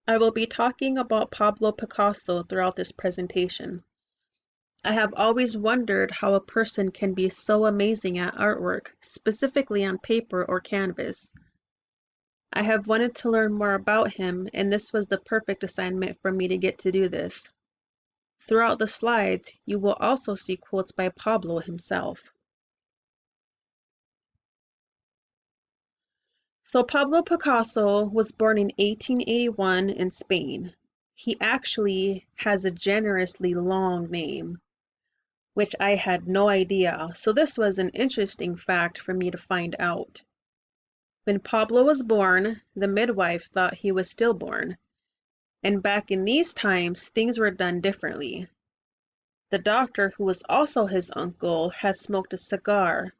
I will be talking about Pablo Picasso throughout this presentation. I have always wondered how a person can be so amazing at artwork, specifically on paper or canvas. I have wanted to learn more about him, and this was the perfect assignment for me to get to do this. Throughout the slides, you will also see quotes by Pablo himself. So Pablo Picasso was born in 1881 in Spain. He actually has a generously long name, which I had no idea, so this was an interesting fact for me to find out. When Pablo was born, the midwife thought he was stillborn, and back in these times, things were done differently. The doctor, who was also his uncle, had smoked a cigar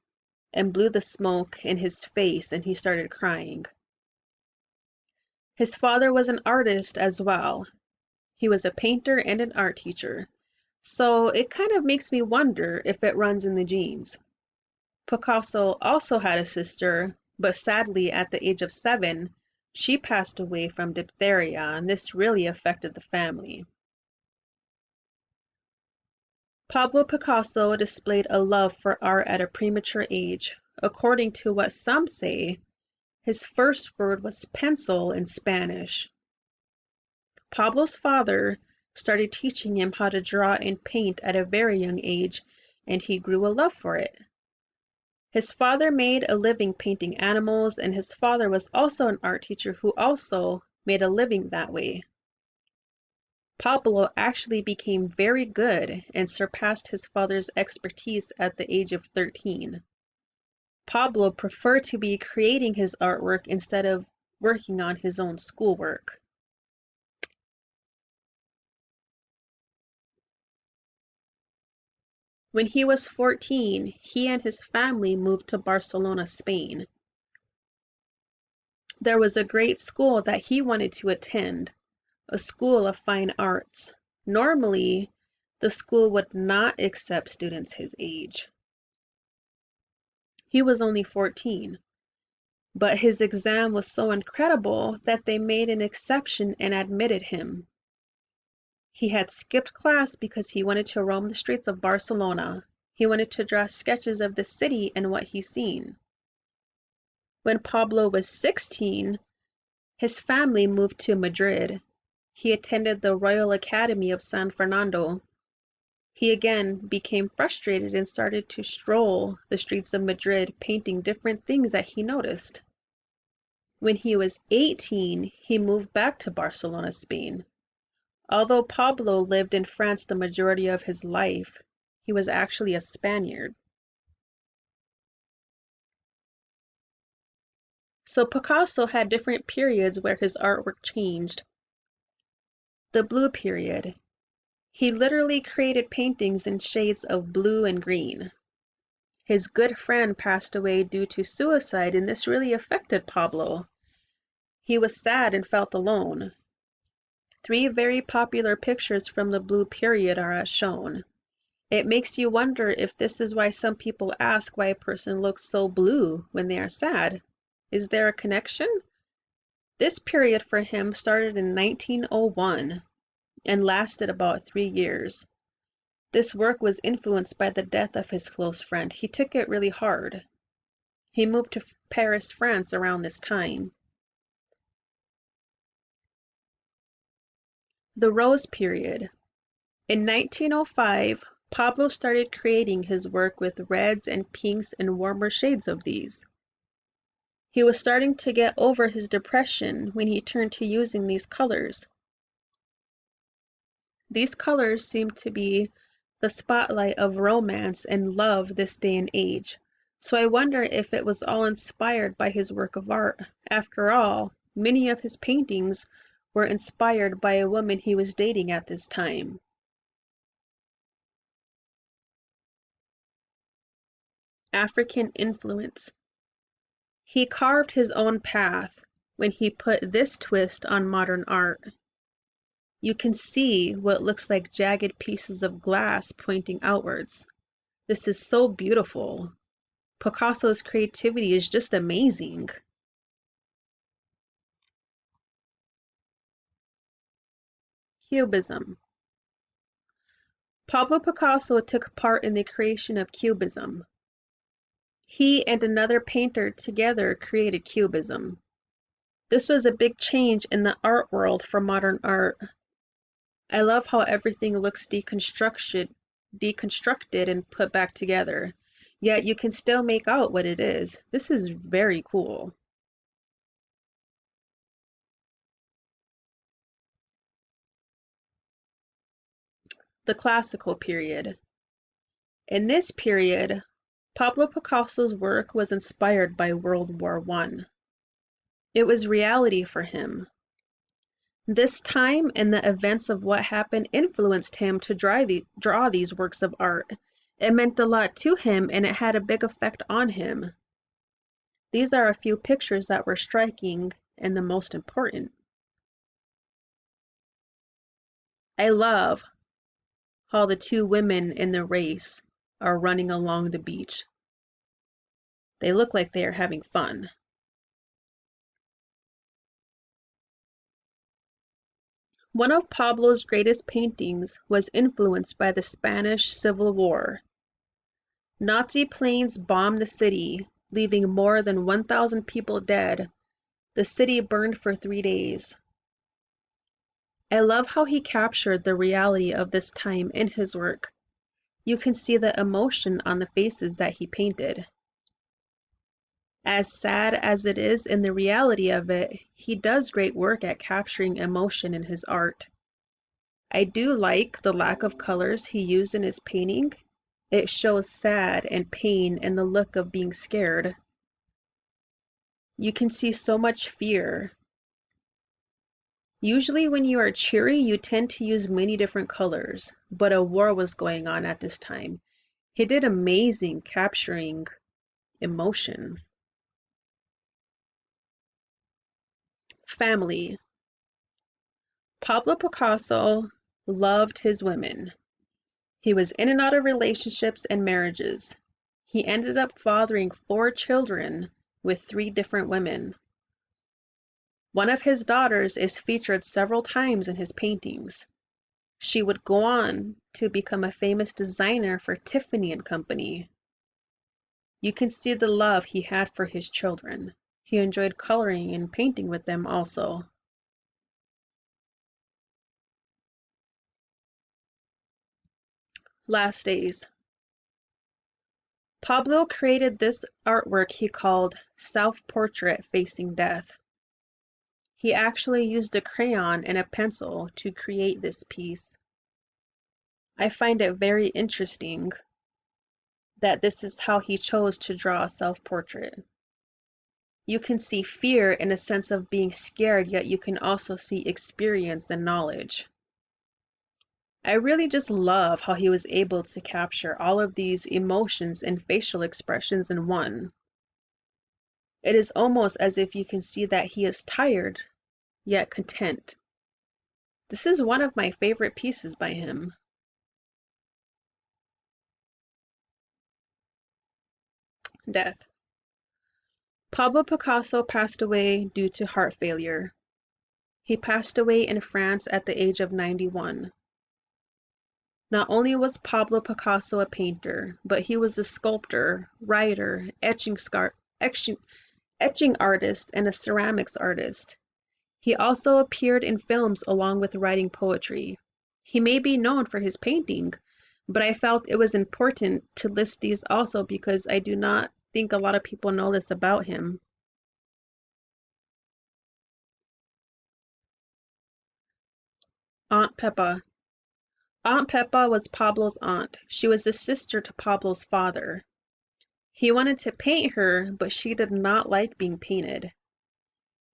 and blew the smoke in his face, and he started crying. His father was an artist as well. He was a painter and an art teacher, so it kind of makes me wonder if it runs in the genes. Picasso also had a sister, but sadly at the age of 7, she passed away from diphtheria, and this really affected the family. Pablo Picasso displayed a love for art at a premature age. According to what some say, his first word was pencil in Spanish. Pablo's father started teaching him how to draw and paint at a very young age, and he grew a love for it. His father made a living painting animals, and his father was also an art teacher who also made a living that way. Pablo actually became very good and surpassed his father's expertise at the age of 13. Pablo preferred to be creating his artwork instead of working on his own schoolwork. When he was 14, he and his family moved to Barcelona, Spain. There was a great school that he wanted to attend, a school of fine arts. Normally, the school would not accept students his age. He was only 14, but his exam was so incredible that they made an exception and admitted him. He had skipped class because he wanted to roam the streets of Barcelona. He wanted to draw sketches of the city and what he's seen. When Pablo was 16, his family moved to Madrid. He attended the Royal Academy of San Fernando. He again became frustrated and started to stroll the streets of Madrid, painting different things that he noticed. When he was 18, he moved back to Barcelona, Spain. Although Pablo lived in France the majority of his life, he was actually a Spaniard. So Picasso had different periods where his artwork changed. The blue period. He literally created paintings in shades of blue and green. His good friend passed away due to suicide, and this really affected Pablo. He was sad and felt alone. 3 very popular pictures from the blue period are as shown. It makes you wonder if this is why some people ask why a person looks so blue when they are sad. Is there a connection? This period for him started in 1901 and lasted about 3 years. This work was influenced by the death of his close friend. He took it really hard. He moved to Paris, France around this time. The Rose period. In 1905, Pablo started creating his work with reds and pinks and warmer shades of these. He was starting to get over his depression when he turned to using these colors. These colors seem to be the spotlight of romance and love this day and age. So I wonder if it was all inspired by his work of art. After all, many of his paintings were inspired by a woman he was dating at this time. African influence. He carved his own path when he put this twist on modern art. You can see what looks like jagged pieces of glass pointing outwards. This is so beautiful. Picasso's creativity is just amazing. Cubism. Pablo Picasso took part in the creation of Cubism. He and another painter together created Cubism. This was a big change in the art world for modern art. I love how everything looks deconstructed and put back together, yet you can still make out what it is. This is very cool. The classical period. In this period, Pablo Picasso's work was inspired by World War I. It was reality for him. This time and the events of what happened influenced him to draw these works of art. It meant a lot to him and it had a big effect on him. These are a few pictures that were striking and the most important. I love how the two women in the race are running along the beach. They look like they are having fun. One of Pablo's greatest paintings was influenced by the Spanish Civil War. Nazi planes bombed the city, leaving more than 1,000 people dead. The city burned for 3 days. I love how he captured the reality of this time in his work. You can see the emotion on the faces that he painted. As sad as it is in the reality of it, he does great work at capturing emotion in his art. I do like the lack of colors he used in his painting. It shows sad and pain and the look of being scared. You can see so much fear. Usually when you are cheery, you tend to use many different colors, but a war was going on at this time. He did amazing capturing emotion. Family. Pablo Picasso loved his women. He was in and out of relationships and marriages. He ended up fathering 4 children with 3 different women. One of his daughters is featured several times in his paintings. She would go on to become a famous designer for Tiffany and Company. You can see the love he had for his children. He enjoyed coloring and painting with them also. Last days. Pablo created this artwork he called Self-Portrait Facing Death. He actually used a crayon and a pencil to create this piece. I find it very interesting that this is how he chose to draw a self-portrait. You can see fear in a sense of being scared, yet you can also see experience and knowledge. I really just love how he was able to capture all of these emotions and facial expressions in one. It is almost as if you can see that he is tired, yet content. This is one of my favorite pieces by him. Death. Pablo Picasso passed away due to heart failure. He passed away in France at the age of 91. Not only was Pablo Picasso a painter, but he was a sculptor, writer, etching artist, and a ceramics artist. He also appeared in films along with writing poetry. He may be known for his painting, but I felt it was important to list these also because I do not think a lot of people know this about him. Aunt Peppa. Aunt Peppa was Pablo's aunt. She was the sister to Pablo's father. He wanted to paint her, but she did not like being painted.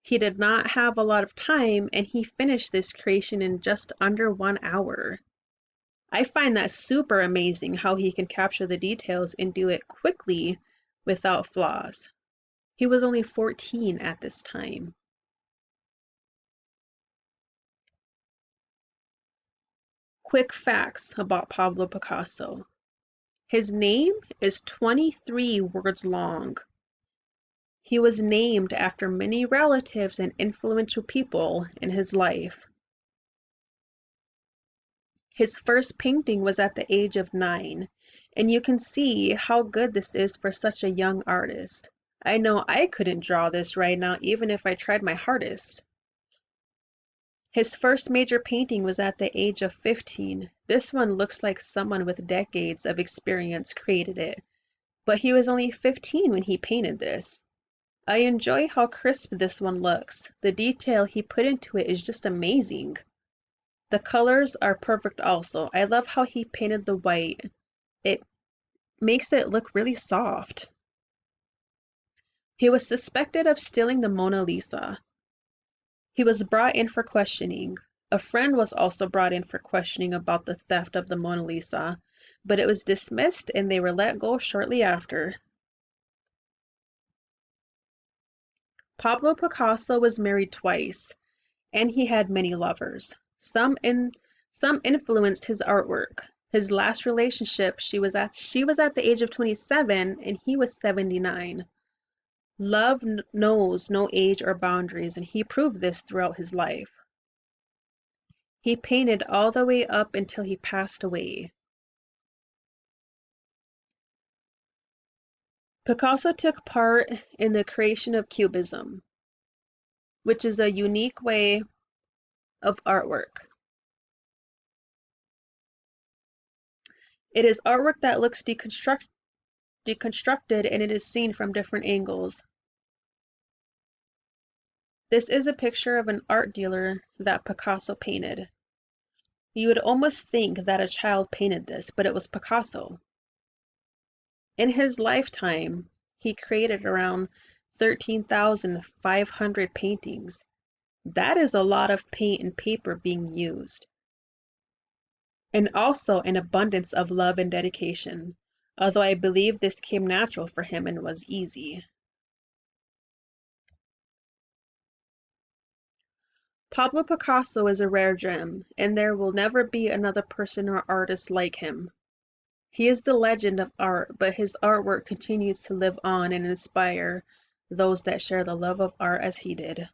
He did not have a lot of time, and he finished this creation in just under 1 hour. I find that super amazing how he can capture the details and do it quickly without flaws. He was only 14 at this time. Quick facts about Pablo Picasso. His name is 23 words long. He was named after many relatives and influential people in his life. His first painting was at the age of 9, and you can see how good this is for such a young artist. I know I couldn't draw this right now even if I tried my hardest. His first major painting was at the age of 15. This one looks like someone with decades of experience created it, but he was only 15 when he painted this. I enjoy how crisp this one looks. The detail he put into it is just amazing. The colors are perfect also. I love how he painted the white. It makes it look really soft. He was suspected of stealing the Mona Lisa. He was brought in for questioning. A friend was also brought in for questioning about the theft of the Mona Lisa, but it was dismissed and they were let go shortly after. Pablo Picasso was married twice, and he had many lovers. Some influenced his artwork. His last relationship, she was at the age of 27 and he was 79. Love knows no age or boundaries, and he proved this throughout his life. He painted all the way up until he passed away. Picasso took part in the creation of Cubism, which is a unique way of artwork. It is artwork that looks deconstructed and it is seen from different angles. This is a picture of an art dealer that Picasso painted. You would almost think that a child painted this, but it was Picasso. In his lifetime, he created around 13,500 paintings. That is a lot of paint and paper being used. And also an abundance of love and dedication, although I believe this came natural for him and was easy. Pablo Picasso is a rare gem, and there will never be another person or artist like him. He is the legend of art, but his artwork continues to live on and inspire those that share the love of art as he did.